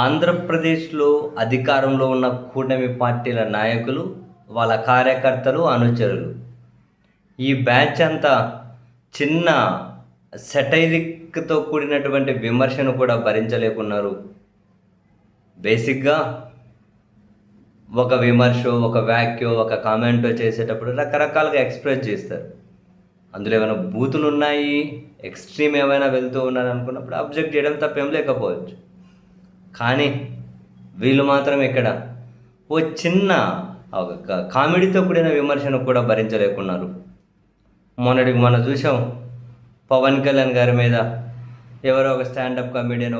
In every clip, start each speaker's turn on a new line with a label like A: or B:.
A: ఆంధ్రప్రదేశ్‌లో అధికారంలో ఉన్న కూటమి పార్టీల నాయకులు, వాళ్ళ కార్యకర్తలు, అనుచరులు. ఈ బ్యాచ్ అంతా చిన్న సెటైరిక్‌తో కూడినటువంటి విమర్శను కూడా భరించలేకున్నారు. బేసిక్‌గా ఒక విమర్శో, ఒక వ్యాఖ్యో, ఒక కామెంటో చేసేటప్పుడు రకరకాలుగా ఎక్స్‌ప్రెస్ చేస్తారు. అందులో ఏమైనా బూతులున్నాయి, ఎక్స్‌ట్రీమ్ ఏమైనా వెళ్తూ ఉన్నారనుకున్నప్పుడు అబ్జెక్ట్ చేయడం తప్పేం లేకపోవచ్చు. కానీ వీళ్ళు మాత్రం ఇక్కడ ఓ చిన్న ఒక కామెడీతో కూడిన విమర్శను కూడా భరించలేకున్నారు. మొన్నటికి మనం చూసాం పవన్ కళ్యాణ్ గారి మీద ఎవరో ఒక స్టాండప్ కామెడియన్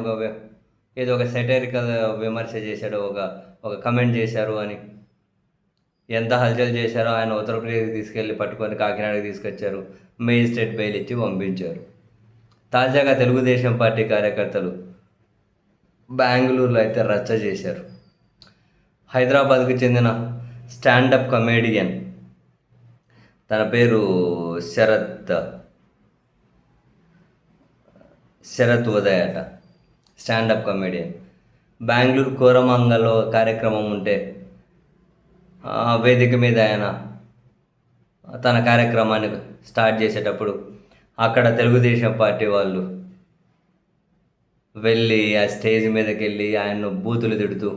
A: ఏదో ఒక సెటైరికల్ విమర్శ చేశాడు, ఒక కమెంట్ చేశారు అని. ఎంత హల్చల్ చేశారో ఆయన ఉత్తరప్రదేశ్కి తీసుకెళ్ళి పట్టుకొని కాకినాడకి తీసుకొచ్చారు. మేజిస్ట్రేట్ బెయిల్ ఇచ్చి పంపించారు. తాజాగా తెలుగుదేశం పార్టీ కార్యకర్తలు బెంగళూరులో అయితే రచ్చ చేశారు. హైదరాబాద్కు చెందిన స్టాండప్ కమేడియన్, తన పేరు శరత్ ఉదయ్ అట. స్టాండప్ కమేడియన్ బెంగళూరు కోరమంగల్లో కార్యక్రమం ఉంటే వేదిక మీద ఆయన తన కార్యక్రమాన్ని స్టార్ట్ చేసేటప్పుడు అక్కడ తెలుగుదేశం పార్టీ వాళ్ళు వెళ్ళి ఆ స్టేజ్ మీదకి వెళ్ళి ఆయన్ను బూతులు తిడుతూ,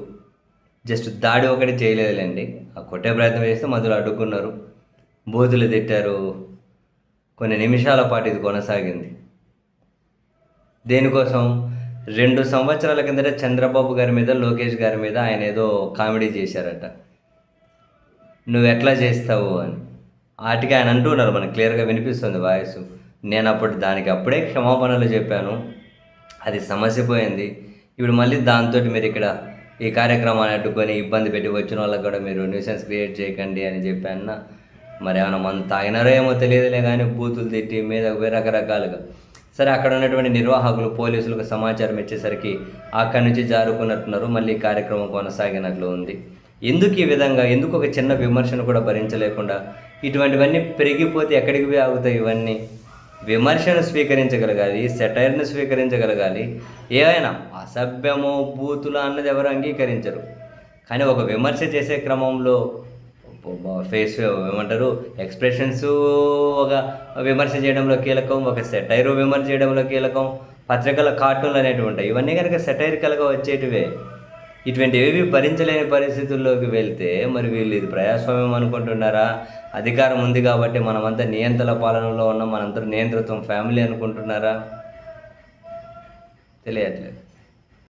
A: జస్ట్ దాడి ఒకటి చేయలేదులేండి, ఆ కొట్టే ప్రయత్నం చేస్తే మధ్యలో అడ్డుకున్నారు, బూతులు తిట్టారు. కొన్ని నిమిషాల పాటు ఇది కొనసాగింది. దేనికోసం? 2 సంవత్సరాల కిందట చంద్రబాబు గారి మీద, లోకేష్ గారి మీద ఆయన ఏదో కామెడీ చేశారట. నువ్వు ఎట్లా చేస్తావు అని. వాటికి ఆయన అంటున్నారు, మనకు క్లియర్గా వినిపిస్తుంది వాయిస్. నేను దానికి అప్పుడే క్షమాపణలు చెప్పాను, అది సమస్య పోయింది. ఇప్పుడు మళ్ళీ దాంతో మీరు ఇక్కడ ఈ కార్యక్రమాన్ని అడ్డుకొని ఇబ్బంది పెట్టి వచ్చిన వాళ్ళకి కూడా మీరు న్యూసెన్స్ క్రియేట్ చేయకండి అని చెప్పాను. మరి ఏమైనా మందు తాగినారో ఏమో తెలియదులే, కానీ బూతులు తిట్టి మీద రకరకాలుగా. సరే, అక్కడ ఉన్నటువంటి నిర్వాహకులు పోలీసులకు సమాచారం ఇచ్చేసరికి అక్కడి నుంచి జారుకున్నట్టున్నారు. మళ్ళీ కార్యక్రమం కొనసాగినట్లు ఉంది. ఎందుకు ఈ విధంగా, ఎందుకు ఒక చిన్న విమర్శను కూడా భరించలేకుండా ఇటువంటివన్నీ పెరిగిపోతే ఎక్కడికి ఆగుతాయి? ఇవన్నీ విమర్శను స్వీకరించగలగాలి, సెటైర్ను స్వీకరించగలగాలి. ఏవైనా అసభ్యమో బూతులు అన్నది ఎవరు అంగీకరించరు. కానీ ఒక విమర్శ చేసే క్రమంలో ఫేస్ ఏమంటారు ఎక్స్ప్రెషన్స్ ఒక విమర్శ చేయడంలో కీలకం, ఒక సెటైరు విమర్శ చేయడంలో కీలకం. పత్రికల కార్టూన్లు అనేటివి ఉంటాయి. ఇవన్నీ కనుక సెటైరికల్గా వచ్చేటివే. ఇటువంటివి భరించలేని పరిస్థితుల్లోకి వెళ్తే మరి వీళ్ళు ఇది ప్రజాస్వామ్యం అనుకుంటున్నారా? అధికారం ఉంది కాబట్టి మనమంతా నియంత్రణ పాలనలో ఉన్నాం, మనందరూ నియంతృత్వం ఫ్యామిలీ అనుకుంటున్నారా? తెలియట్లేదు.